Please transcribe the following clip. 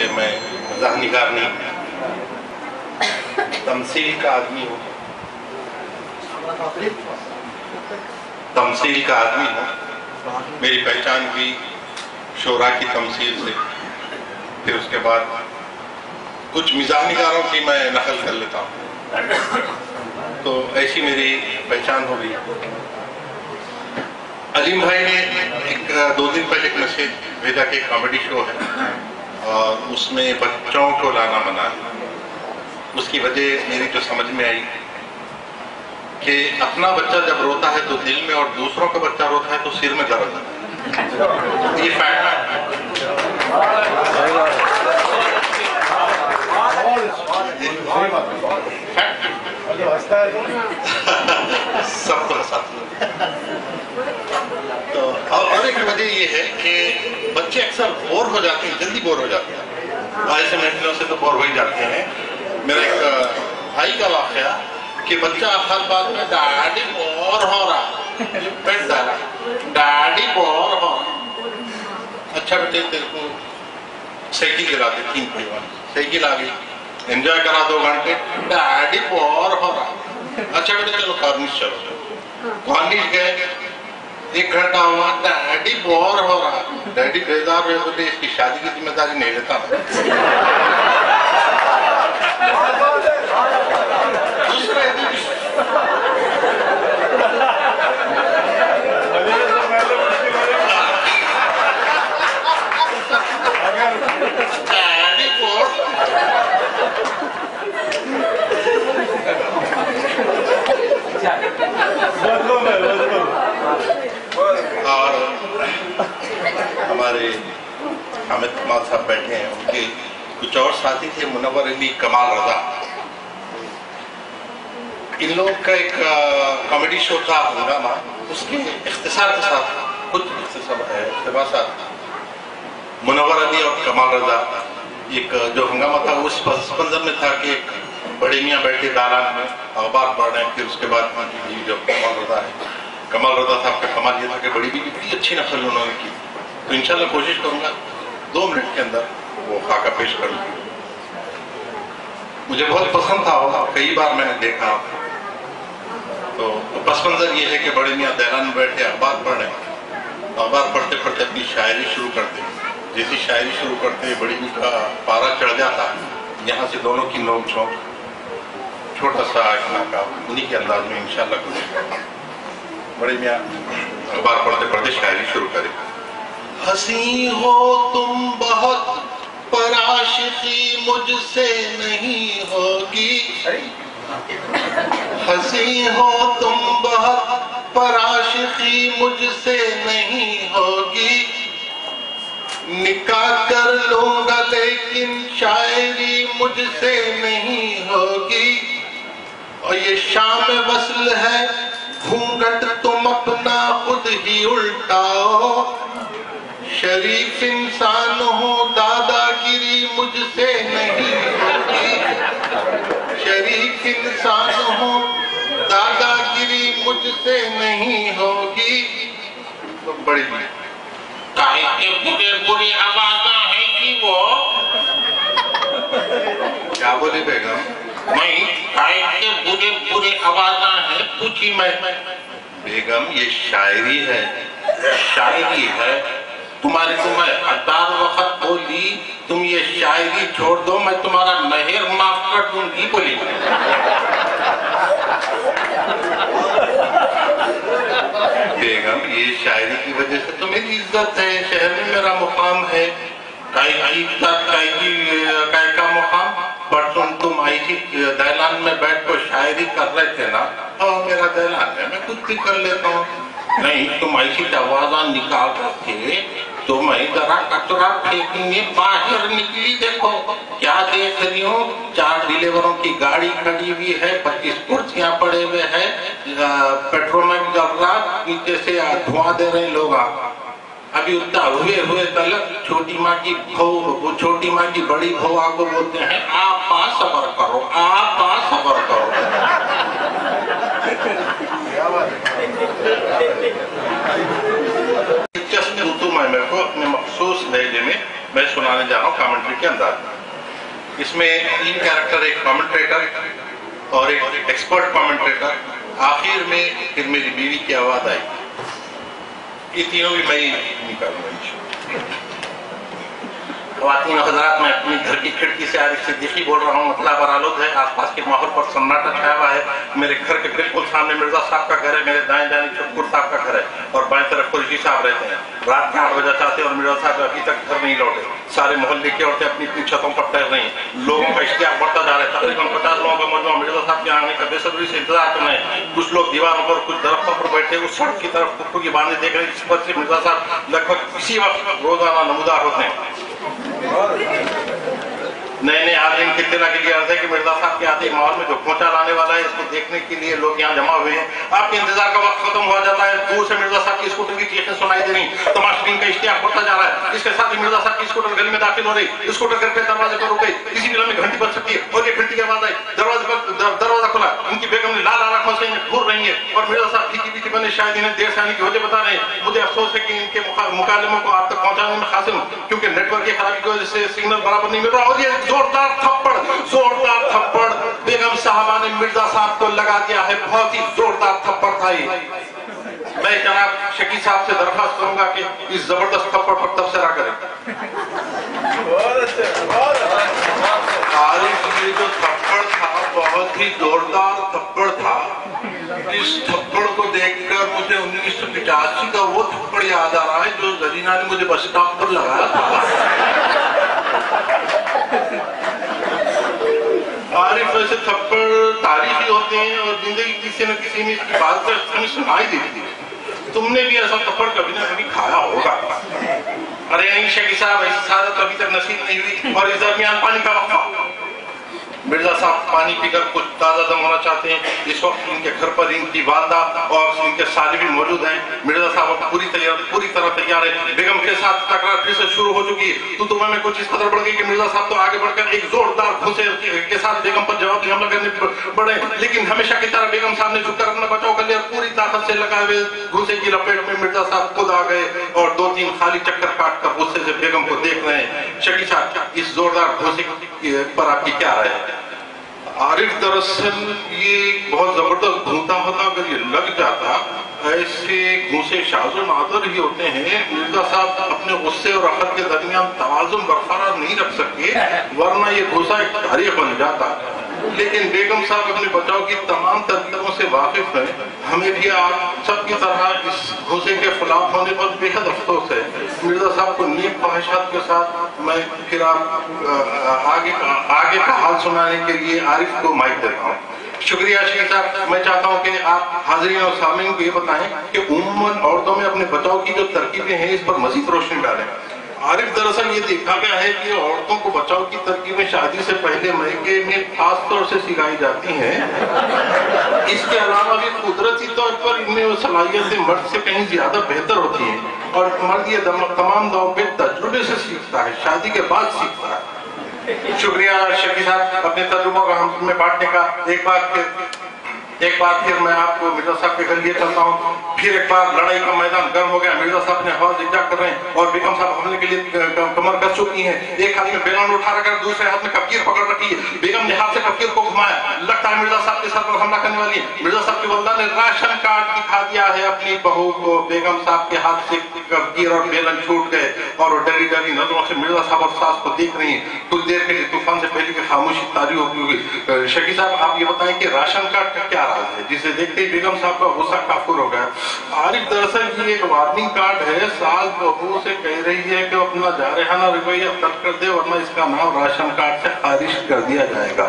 کہ میں مزاح نگار نہیں، تمثیل کا آدمی ہوں، تمثیل کا آدمی ہوں۔ میری پہچان بھی شعراء کی تمثیل سے، پھر اس کے بعد کچھ مزاح نگاروں کی میں نقل کر لیتا ہوں، تو ایسی میری پہچان ہو گئی۔ علیم بھائی نے دو دن پہلے ایک میسیج بھیجا کہ کامیڈی شو ہے اور اس میں بچوں کو لانا منع ہے۔ اس کی وجہ میری جو سمجھ میں آئی کہ اپنا بچہ جب روتا ہے تو دل میں، اور دوسروں کا بچہ روتا ہے تو سر میں درد ہے۔ یہ فیکٹ ہے، سب کو ہنساتا ہے۔ اور ایک وجہ یہ ہے کہ بچے اکثر بور ہو جاتے ہیں، جلدی بور ہو جاتے ہیں، ایسے محفلوں سے تو بور ہو ہی جاتے ہیں۔ میرا ایک بھائی کا واقعہ کہ بچہ ہر بات میں ڈیڈی بور ہو رہا، پیٹ ڈالا، ڈیڈی بور ہو رہا۔ اچھا بیٹے تیرے کو سائیکل دلا دے، 3 پہیہ والی سائیکل آ گئی، انجوائے کرا 2 گھنٹے، ڈیڈی بور ہو رہا۔ اچھا بیٹے چلو کارنش چلو، کارنش گئے، 1 گھنٹہ ہوا، ڈیڈی بور ہو رہا۔ ڈیڈی بیدار ہوئے، بولے اس کی شادی کی ذمہ داری نہیں لیتا دوسرے ڈیڈی بور۔ اور ہمارے حامد کمال صاحب بیٹھے ہیں، ان کے کچھ اور ساتھی تھے، منور علی، کمال رضا۔ ان لوگ کا ایک کامیڈی شو تھا ہنگامہ، اس کے اختصار کے ساتھ کچھ اقتباسات۔ منور علی اور کمال رضا، ایک جو ہنگامہ تھا اس پس منظر میں تھا کہ ایک بڑے میاں بیٹھے دالان میں اخبار پڑھ رہے ہیں، پھر اس کے بعد جو کمال رضا ہے، کمال رضا صاحب کا کمال یہ تھا کہ بڑی بھی بڑی اچھی نقل انہوں نے کی، تو انشاءاللہ کوشش کروں گا 2 منٹ کے اندر وہ خاکہ پیش کروں۔ مجھے بہت پسند تھا، کئی بار میں نے دیکھا، تو پس منظر یہ ہے کہ بڑے میاں دالان میں بیٹھے اخبار پڑھ رہے ہیں، اخبار پڑھتے پڑھتے اپنی شاعری شروع کرتے، جیسی شاعری شروع کرتے بڑی بھی کا پارا چڑھ جاتا، یہاں سے دونوں کی نوک جھونک، چھوٹا سا ایک ناکاب، انہی کے انداز میں انشاءاللہ کچھ بڑے میاں اخبار پڑھتے پڑھتے شاعری شروع کرے۔ ہنسی ہو تم بہت پر عاشقی مجھ سے نہیں ہوگی، ہنسی ہو تم بہت پر عاشقی مجھ سے نہیں ہوگی، نکاح کر لوں گا لیکن شاعری مجھ سے نہیں ہوگی، اور یہ شام وصل ہے گھونگھٹ تم اپنا خود ہی الٹاؤ، شریف انسان ہوں دادا گیری مجھ سے نہیں ہوگی، شریف انسان ہوں دادا گیری مجھ سے نہیں ہوگی۔ بڑی کاہے کے برے بری آوازاں ہیں کہ وہ کیا بولی بیگم؟ میں کاہے کے برے برے آوازاں ہیں پوچھی میں، بیگم یہ شاعری ہے، شاعری ہے، تمہارے کو میں 1000 وقت بولی تم یہ شاعری چھوڑ دو، میں تمہارا مہر معاف کر دوں گی، بولی بیگم یہ شاعری کی وجہ سے تو میری عزت ہے، شہر میں میرا مقام ہے، کائی کا مقام، پرسوں تم آئی تھی دہلان میں بیٹھ کر شاعری کر رہے تھے نا، اور میرا دہلان ہے میں کچھ بھی کر لیتا ہوں، نہیں تم ایسی آوازاں نکال رکھے تو میں ذرا کچرا پھینکنے باہر نکلی، دیکھو کیا دیکھ رہی ہوں، 4 ڈیلیوروں کی گاڑی کھڑی ہوئی ہے، 25 کرسیاں پڑے ہوئے ہیں، پیٹرول جل رہا، نیچے سے دھواں دے رہے لوگ، ابھی اتنا ہوئے تلک چھوٹی ماں کی بہو، چھوٹی ماں کی بڑی بہو آپ کو بولتے ہیں آپا صبر کرو، آپا صبر کرو۔ دلچسپ اردو मुआमे को अपने मखसूस लहजे में मैं सुनाने जा रहा हूँ कमेंट्री के अंदाज में। इसमें 3 कैरेक्टर, एक कमेंट्रेटर और एक एक्सपर्ट कमेंट्रेटर, आखिर में फिर मेरी बीवी की आवाज आई। ये तीनों भी मैं ही निकालूंगा। ख़वातीन और हज़रात, मैं अपनी घर की खिड़की से आरिफ सिद्दीकी बोल रहा हूँ। मतला बरालुद है, आसपास के माहौल पर सन्नाटा छाया हुआ है। मेरे घर के बिल्कुल सामने मिर्जा साहब का घर है, मेरे दाएं जानिब चुटकुर साहब का घर है और बाएं तरफ कुरैशी साहब रहते हैं। रात के 8 बजे चाहते और मिर्जा साहब अभी तक घर नहीं लौटे। सारे मोहल्ले की औरतें अपनी अपनी छतों पर तैर रही हैं। लोगों का इश्तियाक बढ़ता जा रहा है। तकरीबन 50 लोगों का मजमा मिर्जा साहब के आने का बेसब्री से इंतजार कर रहे हैं। कुछ लोग दीवारों पर, कुछ दरख्तों पर बैठे उस सड़क की तरफ कुत्तों की बातें देख रहे हैं। इस पर से मिर्जा साहब लगभग इसी वक्त रोजाना नमूदार होते हैं। नए नए आदमी की इत्तला के लिए अर्ज है कि मिर्जा साहब के आते माहौल में जो पहुंचा लाने वाला है, इसको देखने के लिए लोग यहाँ जमा हुए हैं। आपके इंतजार का वक्त खत्म हो जाता है। दूर से मिर्जा साहब की स्कूटर की चीखें सुनाई दे रही, तमाशबीन का इश्तियाक बढ़ता जा रहा है। इसके साथ ही मिर्जा साहब की स्कूटर गली में दाखिल हो रही। स्कूटर घर पे दरवाजे पर रुक गई। किसी भी लम्हे घंटी बज सकती है और ये घंटी की आवाज आई। दरवाजा खुला। उनकी बेगम ने लाल आंखों से इन्हें घूर रही है और मिर्जा साहब फीकी फीकी बने शायद इन्हें देर से आने की वजह बता रहे हैं। मुझे अफसोस है कि इनके मुकालमों को आप तक पहुंचाने में खासिल हूं, क्योंकि नेटवर्क की खराबी की वजह से सिग्नल बराबर नहीं मिल रहा। और ये जोरदार थप्पड़ बेगम साहबा ने मिर्जा साहब को लगा दिया है। बहुत ही जोरदार थप्पड़ था ये। मैं जनाब शकी साहब से दरखास्त करूंगा कि इस जबरदस्त थप्पड़ पर तबसरा करें। ये जो थप्पड़ था बहुत ही जोरदार थप्पड़ था। इस थप्पड़ को देखकर मुझे 1985 का वो थप्पड़ याद आ रहा है जो जरीना ने मुझे बस स्टॉप पर लगाया था। आरिफ, ऐसे थप्पड़ तारीखी होते हैं और जिंदगी किसी न किसी ने इसकी बात से सुनाई देती है। तुमने भी ऐसा थप्पड़ कभी ना कभी खाया होगा। अरे नहीं शकी साहब, ऐसी सादत अभी तक नसीब नहीं हुई। और इस दरमियान पानी का वक्त। मिर्जा साहब पानी पीकर कुछ ताज़ा दम होना चाहते हैं। इस वक्त इनके घर पर इनकी वालदा और इनके साले भी मौजूद हैं। मिर्जा साहब पूरी तरह तैयार है। बेगम के साथ तकरार फिर से शुरू हो चुकी है। तो तुम्हें में कुछ इस कदर बढ़ गई कि मिर्जा साहब तो आगे बढ़कर एक जोरदार घूंसे के साथ बेगम पर जवाबी हमला करने बढ़े, लेकिन हमेशा की तरह बेगम साहब ने झुककर अपना बचाव कर लिया। पूरी ताकत से लगाए हुए घूंसे की लपेट में मिर्जा साहब खुद आ गए और 2-3 खाली चक्कर काट कर गुस्से से बेगम को देख रहे हैं। शकी साहब, इस जोरदार घूंसे पर आपकी क्या राय है? आरिफ, दरअसल ये बहुत जबरदस्त घूंटा होता, अगर ये लग जाता, ऐसे घूंसे शाज़ो नादर ही होते हैं। मिर्जा साहब अपने गुस्से और अकल के दरमियान तवाज़ुन बरकरार नहीं रख सकते, वरना ये घूंसा एक तारीख बन जाता। लेकिन बेगम साहब अपने बचाव की तमाम तरकीबों से वाकिफ हैं। हमें भी आप सबकी तरह इस घूंसे के खिलाफ होने पर बेहद अफसोस है। मिर्जा साहब को नेक ख्वाहिशात के साथ मैं फिर आगे का हाल सुनाने के लिए आरिफ को माइक देता हूँ। शुक्रिया शेख साहब। मैं चाहता हूँ कि आप हाज़रीन और सामीन को ये बताएं कि उम्मन औरतों में अपने बचाव की जो तरकीबें हैं इस पर मजीद रोशनी डालें। आरिफ, दरअसल ये देखा गया है कि औरतों को बचाव की तरकीबें शादी से पहले मायके में खास तौर से सिखाई जाती हैं। इसके अलावा भी कुदरती तौर पर इनमें वो सलाहियतें मर्द से कहीं ज्यादा बेहतर होती हैं और मर्द ये तमाम दाव पे तजुर्बे से सीखता है, शादी के बाद सीखता है। शुक्रिया शकी साहब अपने तजुर्बों का हम में बांटने का। एक बार फिर मैं आपको मिर्जा साहब के घर लिए चलता हूँ। फिर एक बार लड़ाई का मैदान गर्म हो गया। मिर्जा साहब ने हवा इज्जा कर रहे हैं और बेगम साहब हमले के लिए कमर कस चुकी हैं। एक हाथ में बेलन उठा रखा, दूसरे हाथ में कफकीर पकड़ रखी है। बेगम ने हाथ से कफकीर को घुमाया, लगता है मिर्जा साहब के सर पर हमला करने वाली है। मिर्जा साहब की वल्दा ने राशन कार्ड दिखा दिया है अपनी बहू को। बेगम साहब के हाथ से कफकीर और बेलन छूट गए और डरी डरी नजरों से मिर्जा साहब और सास को देख रही है। कुछ देर के लिए तूफान से पहले की खामोशी तारी होगी। शकी साहब, आप ये बताएं कि राशन कार्ड का क्या राज है जिसे देखते ही बेगम साहब का गुस्सा काफुर हो गया? आरिफ, दरअसल ये एक वार्निंग कार्ड है। साल बहू से कह रही है कि अपना जारहाना रवैया तर्क कर दे, वरना इसका नाम राशन कार्ड से खारिज कर दिया जाएगा।